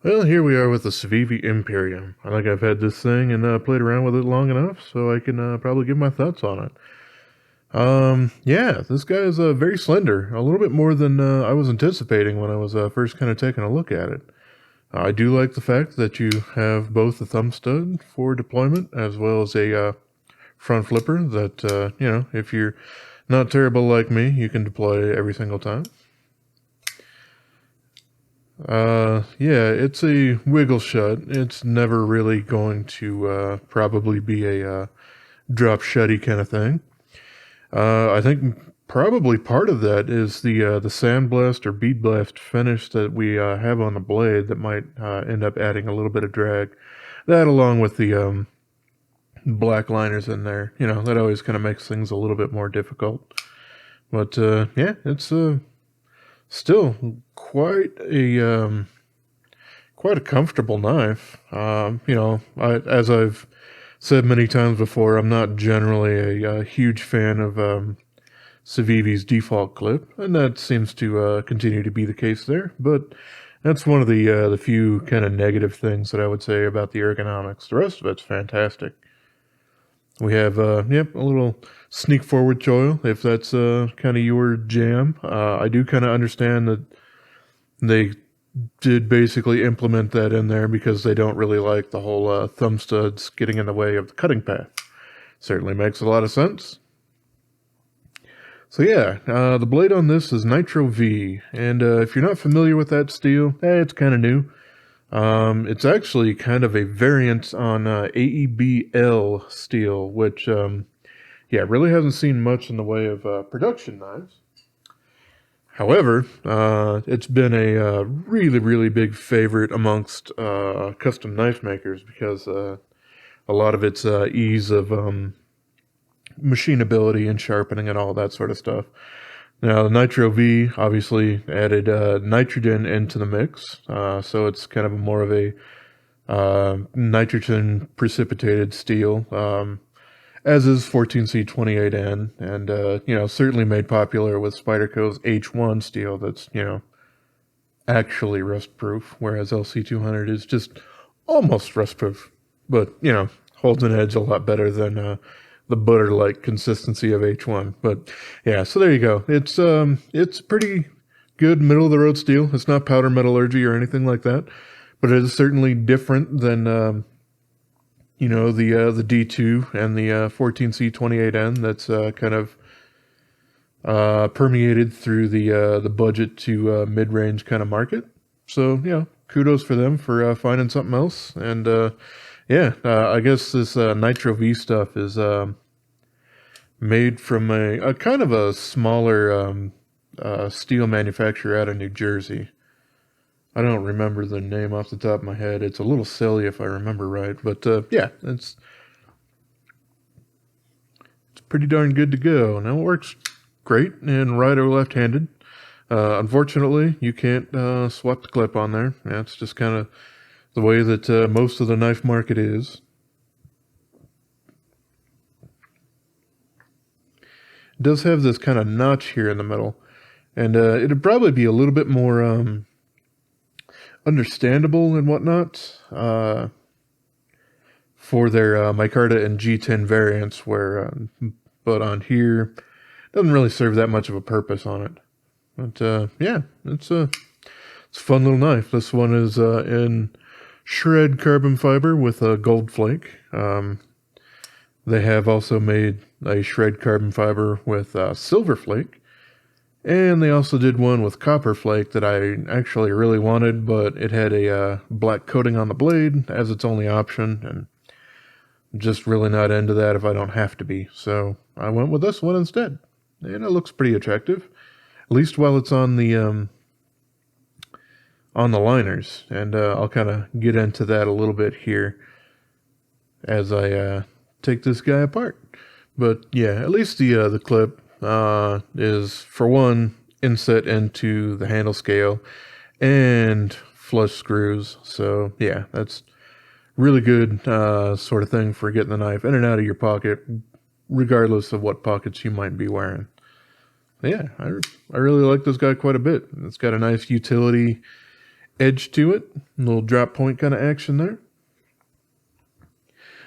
Well, here we are with the Civivi Imperium. I think I've had this thing and played around with it long enough, so I can probably give my thoughts on it. Yeah, this guy is very slender, a little bit more than I was anticipating when I was first kind of taking a look at it. I do like the fact that you have both the thumb stud for deployment as well as a front flipper that, if you're not terrible like me, you can deploy every single time. Yeah, it's a wiggle shut. It's never really going to probably be a drop shutty kind of thing. I think probably part of that is the sandblast or bead blast finish that we have on the blade that might end up adding a little bit of drag. That along with the black liners in there, that always kind of makes things a little bit more difficult. But yeah, it's still quite a comfortable knife. As I've said many times before, I'm not generally a huge fan of Civivi's default clip, and that seems to continue to be the case there. But that's one of the few kind of negative things that I would say about the ergonomics. The rest of it's fantastic. We have a little sneak forward choil if that's kind of your jam. I do kind of understand that they did basically implement that in there because they don't really like the whole thumb studs getting in the way of the cutting path. Certainly makes a lot of sense. So yeah, the blade on this is Nitro-V, and if you're not familiar with that steel, it's kind of new. It's actually kind of a variant on AEB-L steel, which, really hasn't seen much in the way of production knives. However, it's been a really, really big favorite amongst custom knife makers because a lot of its ease of machinability and sharpening and all that sort of stuff. Now, the Nitro-V obviously added nitrogen into the mix, so it's kind of more of a nitrogen precipitated steel. As is 14C28N, and certainly made popular with Spyderco's H1 steel that's, actually rust-proof, whereas LC200 is just almost rust-proof, but, holds an edge a lot better than the butter-like consistency of H1. But, yeah, so there you go. It's pretty good middle-of-the-road steel. It's not powder metallurgy or anything like that, but it is certainly different than the D2 and the 14C28N that's kind of permeated through the budget to mid-range kind of market. So, kudos for them for finding something else. And I guess this Nitro-V stuff is made from a kind of a smaller steel manufacturer out of New Jersey. I don't remember the name off the top of my head. It's a little silly if I remember right, but it's pretty darn good to go. Now it works great in right or left-handed. Unfortunately, you can't swap the clip on there. That's just kind of the way that most of the knife market is. It does have this kind of notch here in the middle, and it'd probably be a little bit more understandable and whatnot for their micarta and G10 variants, but on here doesn't really serve that much of a purpose on it. But it's a fun little knife. This one is in shred carbon fiber with a gold flake. They have also made a shred carbon fiber with silver flake. And they also did one with copper flake that I actually really wanted, but it had a black coating on the blade as its only option, and I'm just really not into that if I don't have to be. So I went with this one instead, and it looks pretty attractive, at least while it's on the liners. And I'll kind of get into that a little bit here as I take this guy apart. But yeah, at least the clip is, for one, inset into the handle scale and flush screws. So yeah, that's really good sort of thing for getting the knife in and out of your pocket, regardless of what pockets you might be wearing. But yeah, I really like this guy quite a bit. It's got a nice utility edge to it, a little drop point kind of action there.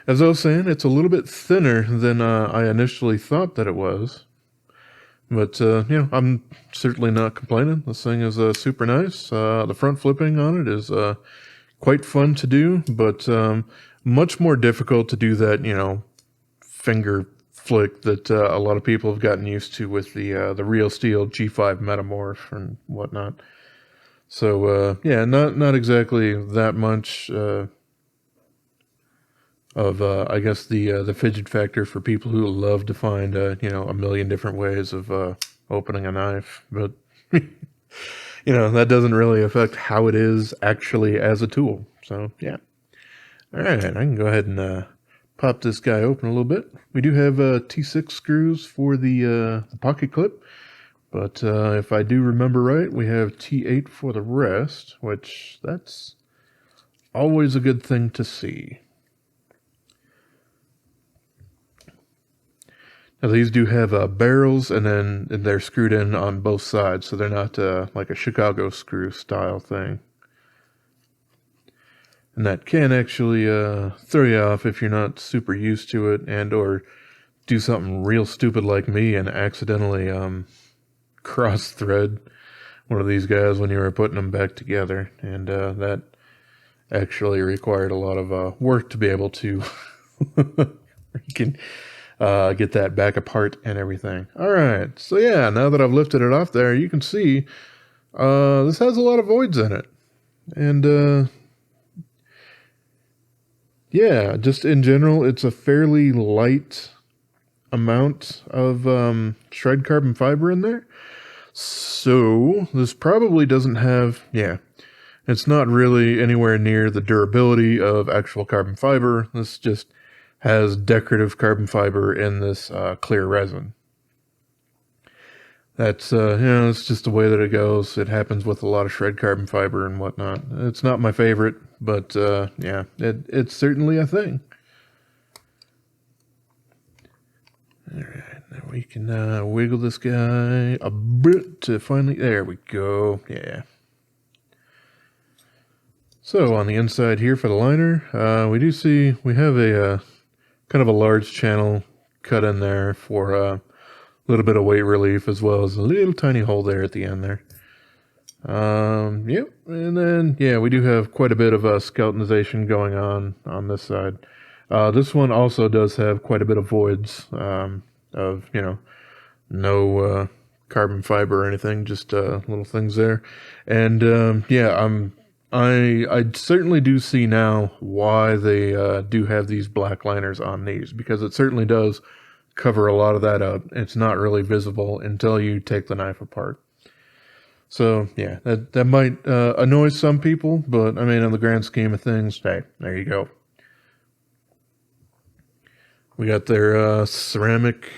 As I was saying, it's a little bit thinner than I initially thought that it was. But, I'm certainly not complaining. This thing is super nice. The front flipping on it is quite fun to do, but much more difficult to do that, finger flick that a lot of people have gotten used to with the Real Steel G5 Metamorph and whatnot. So, not exactly that much of I guess the fidget factor for people who love to find a million different ways of opening a knife, but that doesn't really affect how it is actually as a tool. So yeah, all right, I can go ahead and pop this guy open a little bit. We do have T6 screws for the pocket clip, but if I do remember right, we have T8 for the rest, which that's always a good thing to see. Now these do have barrels, and then they're screwed in on both sides, so they're not like a Chicago screw style thing. And that can actually throw you off if you're not super used to it, and or do something real stupid like me and accidentally cross thread one of these guys when you were putting them back together, and that actually required a lot of work to be able to get that back apart and everything. All right, so yeah, now that I've lifted it off there, you can see this has a lot of voids in it, and yeah, just in general, it's a fairly light amount of shred carbon fiber in there. So this probably doesn't have, it's not really anywhere near the durability of actual carbon fiber. This just has decorative carbon fiber in this clear resin. That's, it's just the way that it goes. It happens with a lot of shred carbon fiber and whatnot. It's not my favorite, but it's certainly a thing. All right, now we can wiggle this guy a bit to finally, there we go, yeah. So on the inside here for the liner, we do see we have a kind of a large channel cut in there for a little bit of weight relief, as well as a little tiny hole there at the end there. Yep, and then, we do have quite a bit of skeletonization going on this side. This one also does have quite a bit of voids of, no carbon fiber or anything, just little things there. And I certainly do see now why they do have these black liners on these, because it certainly does cover a lot of that up. It's not really visible until you take the knife apart. So yeah, that might annoy some people, but I mean, in the grand scheme of things, hey, there you go. We got their ceramic,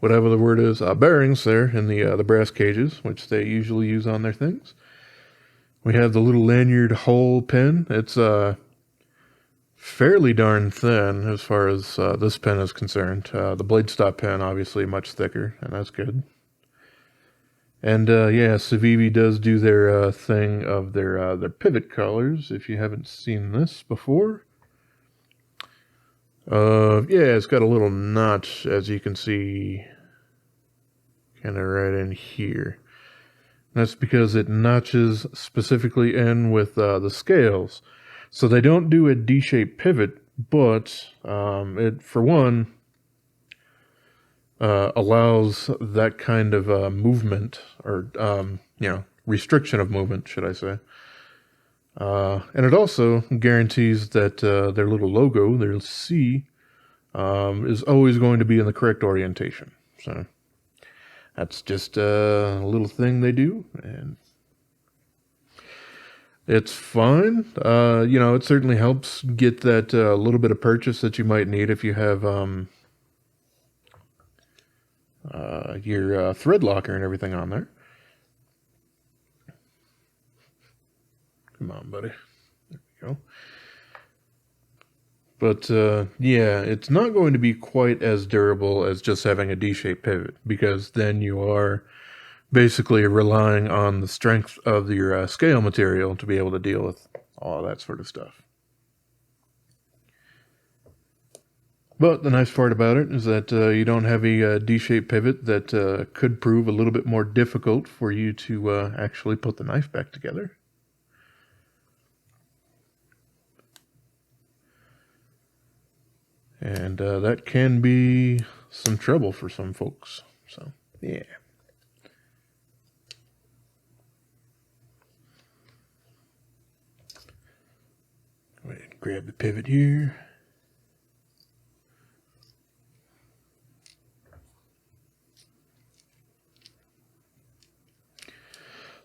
whatever the word is, bearings there in the brass cages, which they usually use on their things. We have the little lanyard hole pin. It's fairly darn thin as far as this pin is concerned. The blade stop pin, obviously, much thicker, and that's good. And Civivi does do their thing of their pivot collars. If you haven't seen this before, it's got a little notch, as you can see, kind of right in here. That's because it notches specifically in with the scales. So they don't do a D-shaped pivot, but it, for one, allows that kind of movement, or restriction of movement, should I say. And it also guarantees that their little logo, their C, is always going to be in the correct orientation. So that's just a little thing they do, and it's fine. It certainly helps get that little bit of purchase that you might need if you have your thread locker and everything on there. Come on, buddy. There we go. But, it's not going to be quite as durable as just having a D-shaped pivot, because then you are basically relying on the strength of your scale material to be able to deal with all that sort of stuff. But the nice part about it is that you don't have a D-shaped pivot that could prove a little bit more difficult for you to actually put the knife back together. And that can be some trouble for some folks. So, yeah. Go ahead and grab the pivot here.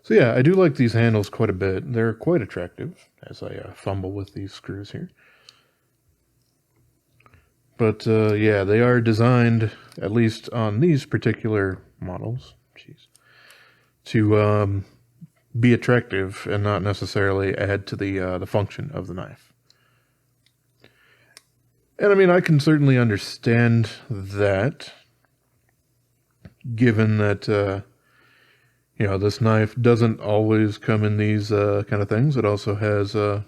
So yeah, I do like these handles quite a bit. They're quite attractive as I fumble with these screws here. But yeah, they are designed, at least on these particular models, to be attractive and not necessarily add to the function of the knife. And I mean, I can certainly understand that, given that you know, this knife doesn't always come in these kind of things. It also has you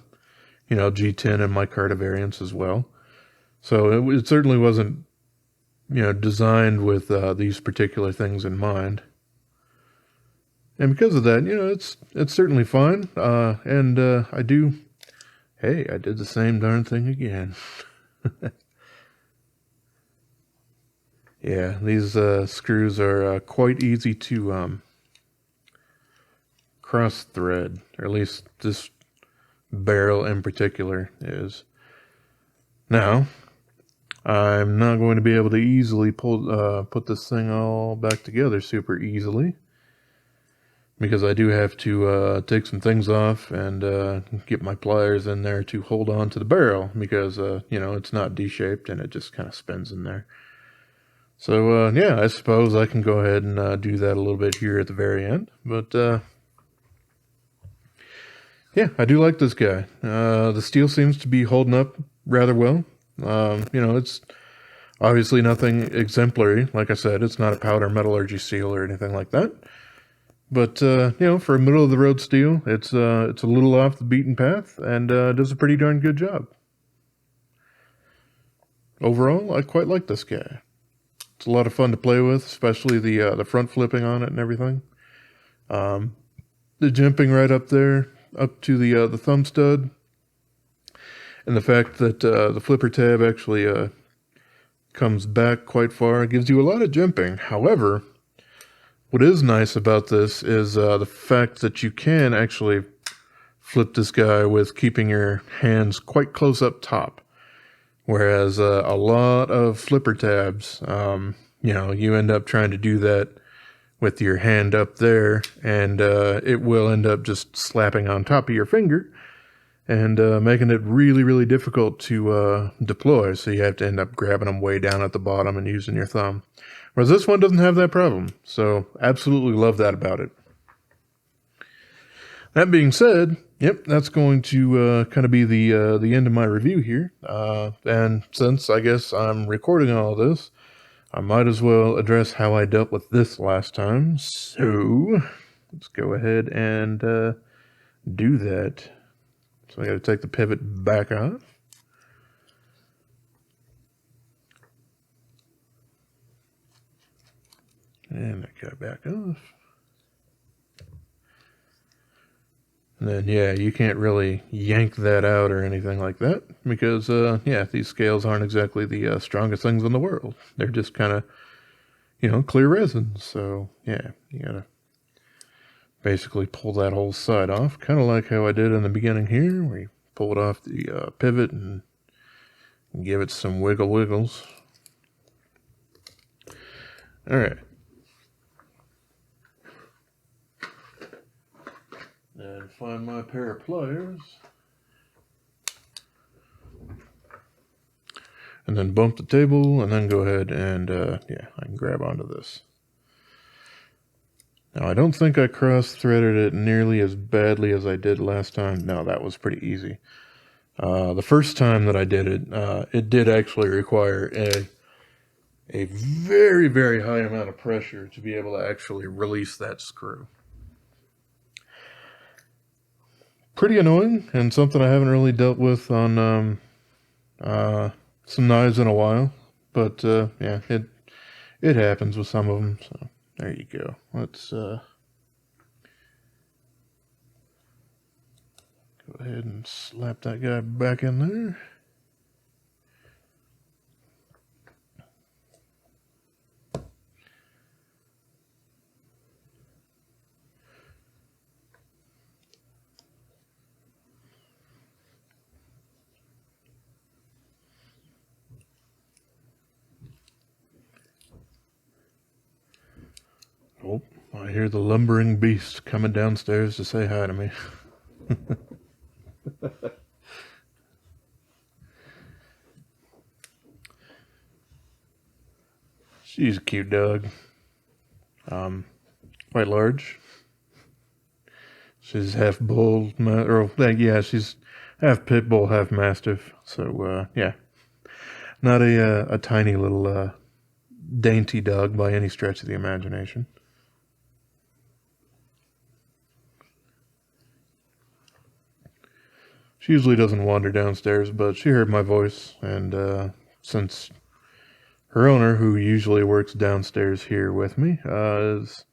know, G10 and micarta variants as well. So it certainly wasn't, you know, designed with these particular things in mind. And because of that, you know, it's certainly fine. And I do, hey, I did the same darn thing again. Yeah, these screws are quite easy to cross thread, or at least this barrel in particular is. Now, I'm not going to be able to easily put this thing all back together super easily, because I do have to take some things off and get my pliers in there to hold on to the barrel, because you know, it's not D-shaped and it just kind of spins in there. So yeah, I suppose I can go ahead and do that a little bit here at the very end, but yeah, I do like this guy. The steel seems to be holding up rather well. You know, it's obviously nothing exemplary. Like I said, it's not a powder metallurgy steel or anything like that. But you know, for a middle of the road steel, it's a little off the beaten path and does a pretty darn good job. Overall, I quite like this guy. It's a lot of fun to play with, especially the front flipping on it and everything. The jimping right up there, up to the thumb stud, and the fact that the flipper tab actually comes back quite far gives you a lot of jimping. However, what is nice about this is the fact that you can actually flip this guy with keeping your hands quite close up top. Whereas a lot of flipper tabs, you know, you end up trying to do that with your hand up there, and it will end up just slapping on top of your finger and making it really, really difficult to deploy. So you have to end up grabbing them way down at the bottom and using your thumb. Whereas this one doesn't have that problem. So absolutely love that about it. That being said, yep, that's going to kind of be the end of my review here. And since I guess I'm recording all this, I might as well address how I dealt with this last time. So let's go ahead and do that. So I got to take the pivot back off. And I got it back off. And then, yeah, you can't really yank that out or anything like that because, yeah, these scales aren't exactly the strongest things in the world. They're just kind of, you know, clear resin. So, yeah, you gotta basically pull that whole side off, kind of like how I did in the beginning here, where you pull it off the pivot and give it some wiggles. All right. And find my pair of pliers. And then bump the table, and then go ahead and, yeah, I can grab onto this. Now, I don't think I cross-threaded it nearly as badly as I did last time. No, that was pretty easy. The first time that I did it, it did actually require a very, very high amount of pressure to be able to actually release that screw. Pretty annoying, and something I haven't really dealt with on some knives in a while. But yeah, it happens with some of them. So there you go. Let's go ahead and slap that guy back in there. Oh, I hear the lumbering beast coming downstairs to say hi to me. She's a cute dog. Quite large. She's half bull, yeah, she's half pit bull, half mastiff. So yeah, not a tiny little dainty dog by any stretch of the imagination. She usually doesn't wander downstairs, but she heard my voice, and since her owner, who usually works downstairs here with me, is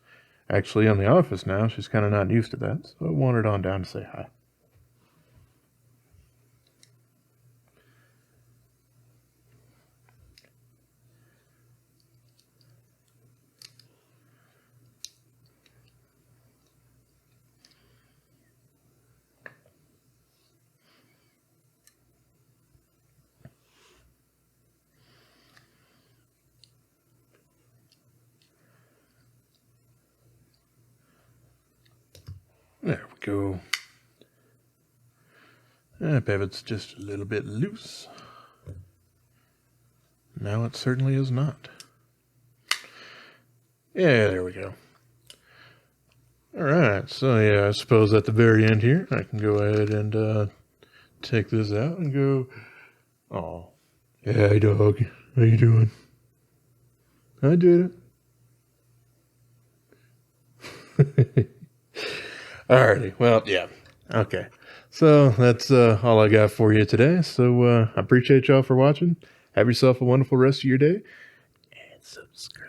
actually in the office now, she's kind of not used to that, so I wandered on down to say hi. There we go. That pivot's just a little bit loose. Now it certainly is not. Yeah, there we go. Alright, so yeah, I suppose at the very end here, I can go ahead and take this out and go, oh, yeah, hey dog, how you doing? I did it. Alrighty, well, yeah, okay. So that's all I got for you today. So I appreciate y'all for watching. Have yourself a wonderful rest of your day. And subscribe.